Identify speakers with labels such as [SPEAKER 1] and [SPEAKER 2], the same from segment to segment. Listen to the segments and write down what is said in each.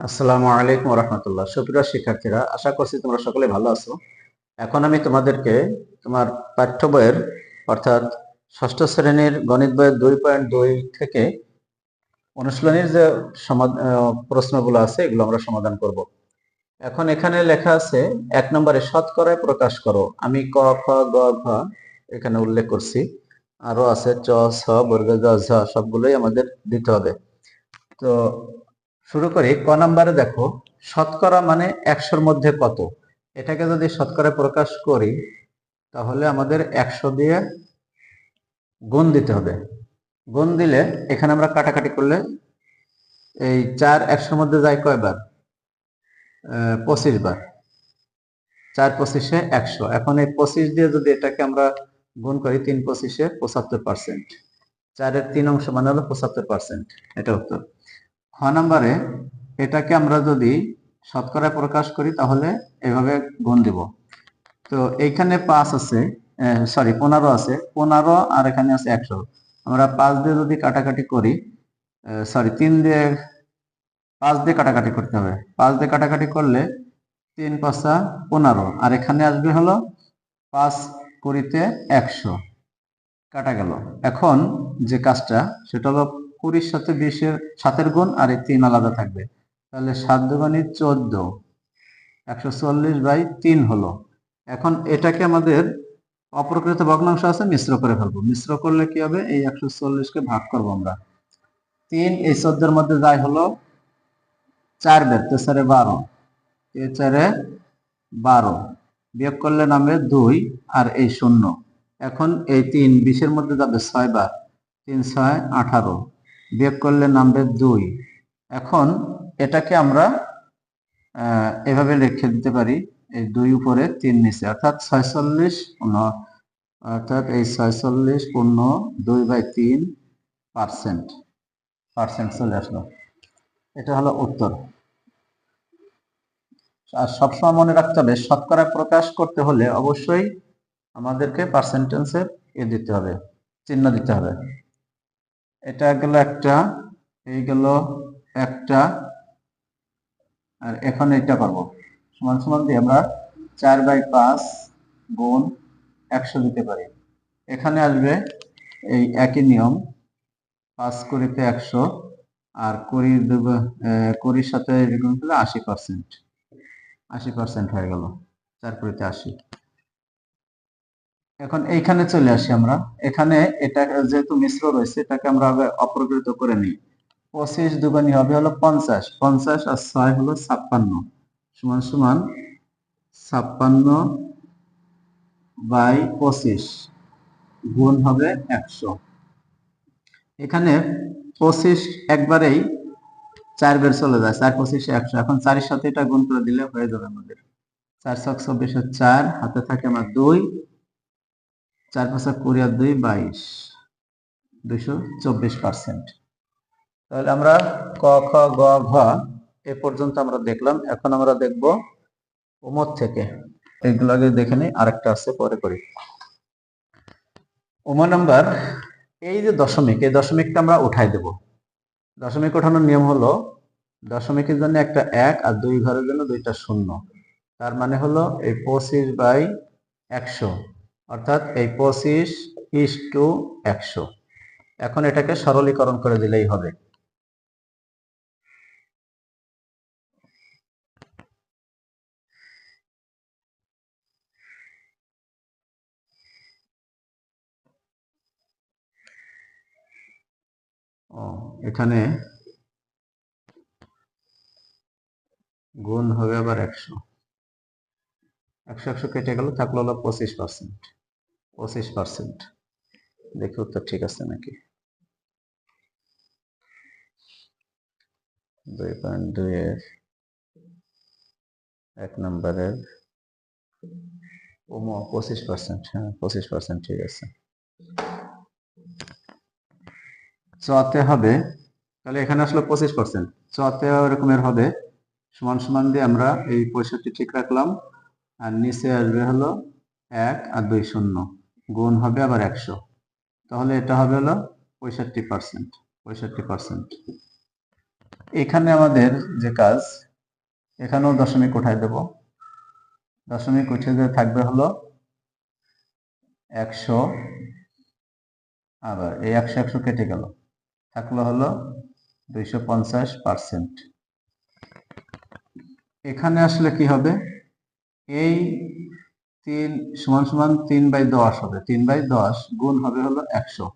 [SPEAKER 1] আসসালামু আলাইকুম রহমতুল্লাহ। সুপ্রিয় শিক্ষার্থীরা, আশা করছি তোমরা সকলে ভালো আছো। এখন আমি তোমাদেরকে তোমার পাঠ্য বইয়ের অর্থাৎ ষষ্ঠ শ্রেণীর গণিত বইয়ের 2.2 থেকে অনুশীলনীর যে প্রশ্নগুলো আছে এগুলো আমরা সমাধান করব। এখন এখানে লেখা আছে 1 নম্বরে শতকরায় প্রকাশ করো। আমি ক, খ, গ, ঘ এখানে উল্লেখ করছি। আরো আছে চ, ছ, বর্গ, জ, ঝ সবগুলোই আমাদের দিতে হবে। তো শুরু করি। ক নাম্বারে দেখো, শতকরা মানে 100-র মধ্যে কত। এটাকে যদি শতকরা প্রকাশ করি তাহলে আমাদের 100 দিয়ে গুণ দিতে হবে। গুণ দিলে এখানে আমরা কাটাকাটি করলে এই 4 100-র মধ্যে যায় কয়বার? 25 বার। 4 25-এ 100। এখন এই 25 দিয়ে যদি এটাকে আমরা গুণ করি, 3 25-এ 75%। 4-এর 3 অংশ মানে হলো 75%। এটা উত্তর। খ নাম্বারে এটাকে আমরা যদি শতকরা প্রকাশ করি তাহলে এভাবে গুণ দিব। তো এইখানে 5 আছে, 15 আছে, 15 আর এখানে আছে 100। আমরা 5 দিয়ে যদি কাটাকাটি করি, 3 দিয়ে 5 দিয়ে কাটাকাটি করতে হবে। 5 দিয়ে কাটাকাটি করলে 3 5 15 আর এখানে আসবে হলো 5 20-তে 100 কাটা গেল। এখন যে কাজটা সেটা হলো 20-র সাথে 20-এর 7-এর গুণ আর এই 3 আলাদা থাকবে। তাহলে 7 দুগুণে 14, 140/3 হলো। এখন এটাকে আমাদের অপ্রকৃত ভগ্নাংশ আছে, মিশ্র করে ফেলবো। মিশ্র করলে কি হবে? এই 140-কে ভাগ করব আমরা। 3 এই 14-এর মধ্যে যায় হলো 4 বের, 4 4 12, 4 4 12 বিয়োগ করলে নামবে 2 আর এই 0। এখন এই 3 20-এর মধ্যে যাবে 6 বার, 3 6 18 বিয়োগ করলে নামবে 2। এখন এটাকে আমরা এভাবে লিখে দিতে পারি, এই 2 উপরে 3 নিচে, অর্থাৎ 46 অর্থাৎ এই 46 পূর্ণ 2/3 পার্সেন্ট চলে আসলো। এটা হলো উত্তর। আর সবসময় মনে রাখতে হবে, শতকরা প্রকাশ করতে হলে অবশ্যই আমাদেরকে পার্সেন্টেজের দিতে হবে, চিহ্ন দিতে হবে। এটা গেল একটা, এই গেল একটা, আর এখন এটা পারবো। সমান সমান দিয়ে আমরা 4/5 গুণ 100 দিতে পারি। এখানে আসবে এই একই নিয়ম, 5 কুড়িতে 100 আর 20-র সাথে গুণ করলে 80%। 80% হয়ে গেল, 4 কুড়িতে 80। এখন এইখানে চলে আসি আমরা। এখানে এটা যেহেতু মিশ্র রয়েছে এটাকে আমরা অপ্রকৃত করে নিই। 25 দুগুণী হবে হলো 50, 50 আর 6 হলো 56 সমান সমান 56/25 গুণ হবে 100। এখানে 25 একবারেই 4 বের চলে যায়, 4 25 100। এখন 4-এর সাথে এটা গুণ করে দিলে হয়ে যাবে আমাদের 4 ছক 24 আর 4 হাতে থাকে আমার 2, 4 5 20 আর 2 22, 224%। তাহলে আমরা ক খ গ ঘ এ পর্যন্ত আমরা দেখলাম। এখন আমরা দেখব উমর থেকে। এগুলো আগে দেখে নিই, আরেকটা আছে পরে করি। উমর নাম্বার, এই যে দশমিক, এই দশমিকটা আমরা উঠাই দেব। দশমিক ওঠানোর নিয়ম হলো, দশমিকের জন্য একটা 1 আর 2 ঘরের জন্য 2টা 0। তার মানে হলো এই 25/100, অর্থাৎ এই 25:100। এখন এটাকে সরলীকরণ করে দিলেই হবে। এখানে গুণ হবে আবার 100, 100 কেটে গেল, থাকলো হলো 25%। 25%, দেখি উত্তর ঠিক আছে নাকি। 2.2 এর 1 নম্বরের 25%। হ্যাঁ, 25% ঠিক আছে। চতে হবে, তাহলে এখানে আসলে 25%, চতে এরকমের হবে সমান সমান দিয়ে আমরা এই 65 ঠিক রাখলাম, আর নিচে আসবে হলো 1 আর 2 শূন্য, গুণ হবে আবার 100। তাহলে এটা হবে হলো 65%। 65%। এখানে আমাদের যে কাজ, এখানেও দশমিক উঠাই দেব। দশমিক উঠে যে থাকবে হলো 100, আবার এই 100 কেটে গেল, থাকলো হলো 250%। এখানে আসলে কি হবে, এই 3 সমান সমান 3/10 হবে, 3/10 গুণ হবে হলো 100,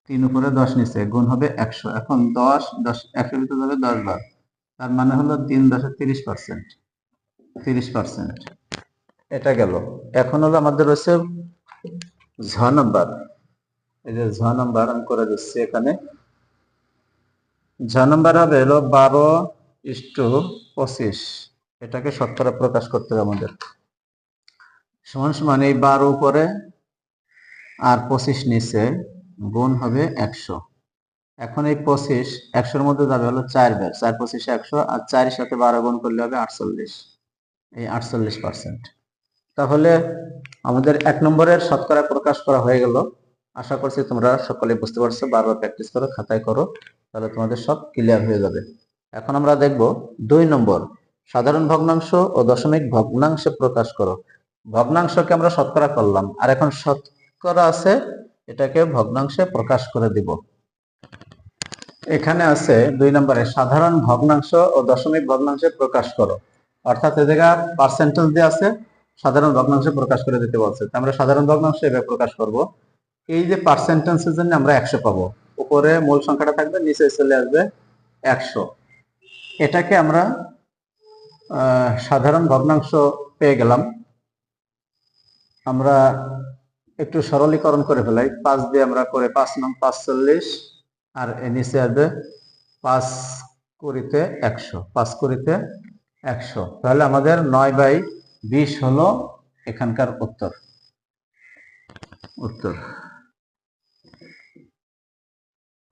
[SPEAKER 1] 3 উপরে 10 নিচে গুণ হবে 100। এখন 10 100 ভিতরে যাবে 10 বার, তার মানে হলো 3 10 30%, 30%। এটা গেল। এখন হলো আমাদের রয়েছে ঝ নাম্বার। এই যে ঝ নাম্বার আমি করে দিচ্ছি এখানে। ঝ নাম্বার হবে হলো 12:25। এটাকে শতকরা প্রকাশ করতে হবে আমাদের। সমান সমান এই 12 উপরে আর 25 নিচে গুণ হবে 100। এখন এই 25 100-র মধ্যে যাবে হলো 4 বার, 4 25 100, আর 4 এর সাথে 12 গুণ করলে হবে 48, এই 48%। তাহলে আমাদের 1 নম্বরের শতকরা প্রকাশ করা হয়ে গেল। আশা করছি তোমরা সকলে বুঝতে পারছো, বারবার প্র্যাকটিস করো, খাতায় করো, তাহলে তোমাদের সব ক্লিয়ার হয়ে যাবে। এখন আমরা দেখব 2 নম্বর, সাধারণ ভগ্নাংশ ও দশমিক ভগ্নাংশে প্রকাশ করো। ভগ্নাংশকে আমরা শতকরা করলাম, আর এখন শতকরা আছে, এটাকে ভগ্নাংশে প্রকাশ করে দিব। এখানে আছে 2 নম্বরে সাধারণ ভগ্নাংশ ও দশমিক ভগ্নাংশে প্রকাশ করো, অর্থাৎ এ জায়গা পার্সেন্টেজ দিয়ে আছে, সাধারণ ভগ্নাংশে প্রকাশ করে দিতে বলছে। আমরা সাধারণ ভগ্নাংশ এভাবে প্রকাশ করব। এই যে পার্সেন্টেজের জন্য আমরা 100 পাবো, উপরে মূল সংখ্যাটা থাকবে, নিচে চলে আসবে 100। এটাকে আমরা সাধারণ ভগ্নাংশ পেয়ে গেলাম। আমরা একটু সরলীকরণ করে ফেলাই, 5 দিয়ে আমরা করে 5 নং 45, আর এর নিচে আসবে 5 কুড়িতে 100, 5 কুড়িতে 100। তাহলে আমাদের 9/20 হলো এখানকার উত্তর।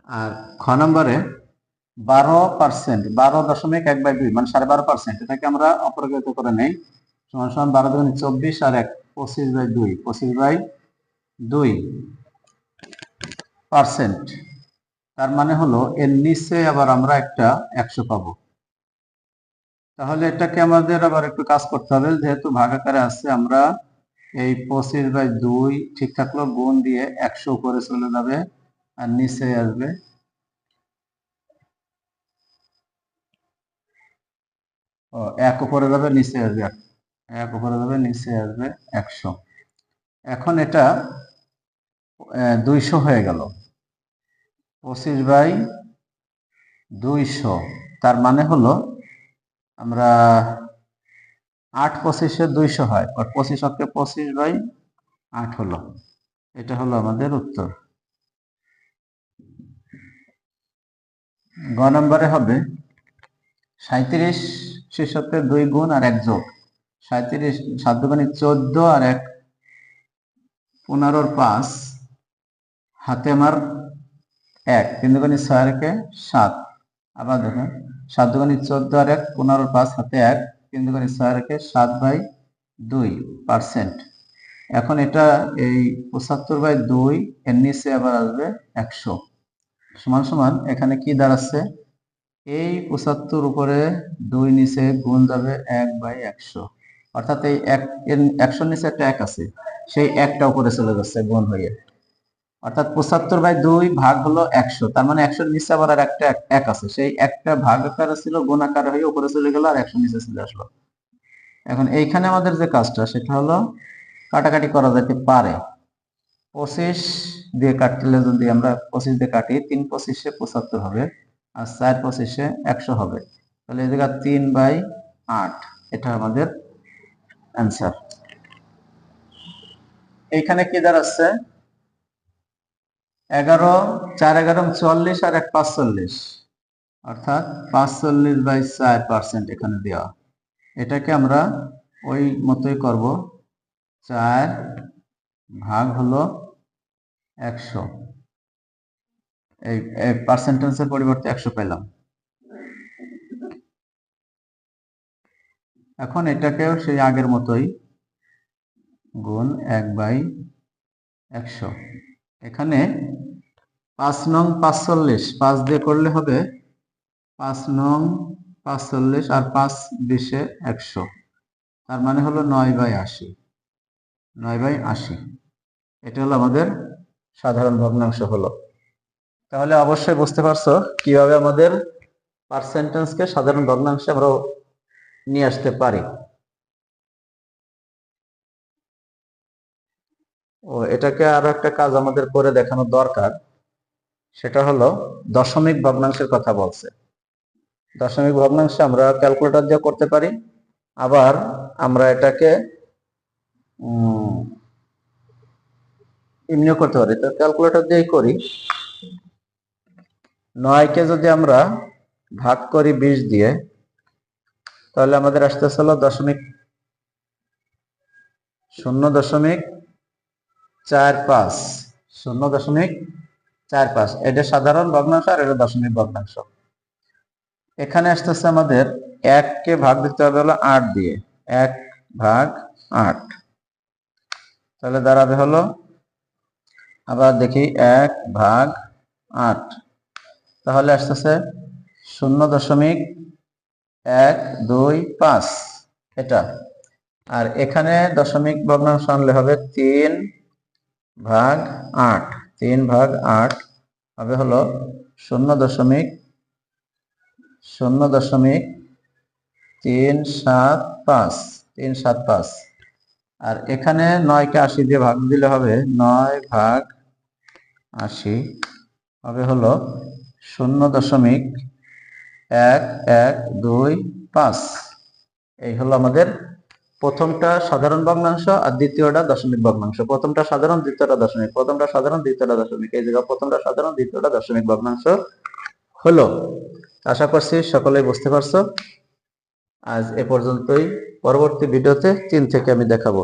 [SPEAKER 1] আর খ নম্বরে 12%, 12.1/2 মানে 12.5%, এটাকে আমরা অপরগত করে নেই। সমান সমান 12 দুগুণে 24 আর 1 25/2, 25/2%। তার মানে হলো এর নিচে আবার আমরা একটা 100 পাবো। তাহলে এটাকে আমাদের আবার একটু কাজ করতে হবে, যেহেতু ভাগ আকারে আছে, আমরা এই 25/2 ঠিক থাকলো, গুণ দিয়ে 100 উপরে চলে যাবে আর নিচে আসবে 1 উপরে যাবে, নিচে আসবে 1 উপরে যাবে, নিচে আসবে 100। এখন এটা 200 হয়ে গেল, 25/200। তার মানে হলো আমরা 8 25-এ 200 হয়, আর 25 অক্ষে 25/8 হলো। এটা হলো আমাদের উত্তর। গ নম্বরে হবে 37 শীর্ষকে 2 গুণ আর 1 যোগ। 37 7 দুগুণে 14 আর 1 15-5, হাতে আমার 1, 3 দুগুণে 6 আর 1 7। আবার দেখেন 7 দুগুণে 14 আর 1 15-5, হাতে 1, 3 দুগুণে 6 আর 1 7/2%। এখন এটা এই 75/2 এর নিচে আবার আসবে 100, সমান সমান এখানে কি দাঁড়াচ্ছে, এই 75 উপরে 2 নিচে গুণ যাবে 1/100, অর্থাৎ এই 100 নিচে একটা 1 আছে, সেই একটা উপরে চলে যাচ্ছে গুণ হয়ে, অর্থাৎ 75/2 ভাগ হলো 100। তার মানে 100 নিচে আবার আর একটা 1 আছে, সেই একটা ভাগ আকারে ছিল, গুণ আকারে হয়ে উপরে চলে গেল, আর 100 নিচে চলে আসলো। এখন এইখানে আমাদের যে কাজটা, সেটা হলো কাটাকাটি করা যেতে পারে। 25 দিয়ে কাটলে, যদি আমরা 25 দিয়ে কাটি, 3 25-এ 75 হবে, আর 4 25-এ 100 হবে। তাহলে এই জায়গা 3/8, এটা আমাদের অ্যান্সার। এইখানে কি দাঁড়াচ্ছে, 11 4 11 44 আর 1 45, অর্থাৎ 45/4% এখানে দেওয়া। এটাকে আমরা ওই মতোই করব, 4 ভাগ হলো 100, এই পার্সেন্টেজের পরিবর্তে 100 পেলাম। এখন এটাকেও সেই আগের মতোই গুণ 1/100। এখানে 5 নং 45, 5 দিয়ে করলে হবে 5 নং 45 আর 5 20 100, তার মানে হলো 9/80। 9/80 এটা হলো আমাদের সাধারণ ভগ্নাংশ হলো। তাহলে অবশ্যই বুঝতে পারছো কিভাবে আমাদের পার্সেন্টেজকে সাধারণ ভগ্নাংশে আমরা নিয়ে আসতে পারি। ও এটাকে আরো একটা কাজ আমাদের করে দেখানো দরকার, সেটা হলো দশমিক ভগ্নাংশের কথা বলছে। দশমিক ভগ্নাংশে আমরা ক্যালকুলেটর দিয়ে করতে পারি, আবার আমরা এটাকে এমনিও করতে পারি। তো ক্যালকুলেটর দিয়েই করি। 9কে যদি আমরা ভাগ করি 20 দিয়ে, তাহলে আমাদের আসতেছে হলো 0.45। 0.45 এটা সাধারণ ভগ্নাংশ আর এটা দশমিক ভগ্নাংশ। এখানে আসতেছে আমাদের 1 কে ভাগ দিতে হবে হলো 8 দিয়ে। 1/8, তাহলে দাঁড়াবে হলো, আবার দেখি 1/8, তাহলে আসতেছে 0.125 এটা। আর এখানে দশমিক ভগ্নাংশ আনলে হবে 3/8। 3/8 হবে হলো 0.375। আর এখানে 9কে 80 দিয়ে ভাগ দিলে হবে 9/80 হবে হলো 0.1125। এই হলো আমাদের প্রথমটা সাধারণ ভগ্নাংশ আর দ্বিতীয়টা দশমিক ভগ্নাংশ। প্রথমটা সাধারণ, দ্বিতীয়টা দশমিক, প্রথমটা সাধারণ, দ্বিতীয়টা দশমিক। এই জায়গা প্রথমটা সাধারণ, দ্বিতীয়টা দশমিক ভগ্নাংশ হলো। আশা করছি সকলেই বুঝতে পারছো। আজ এ পর্যন্তই। পরবর্তী ভিডিওতে 3 থেকে আমি দেখাবো।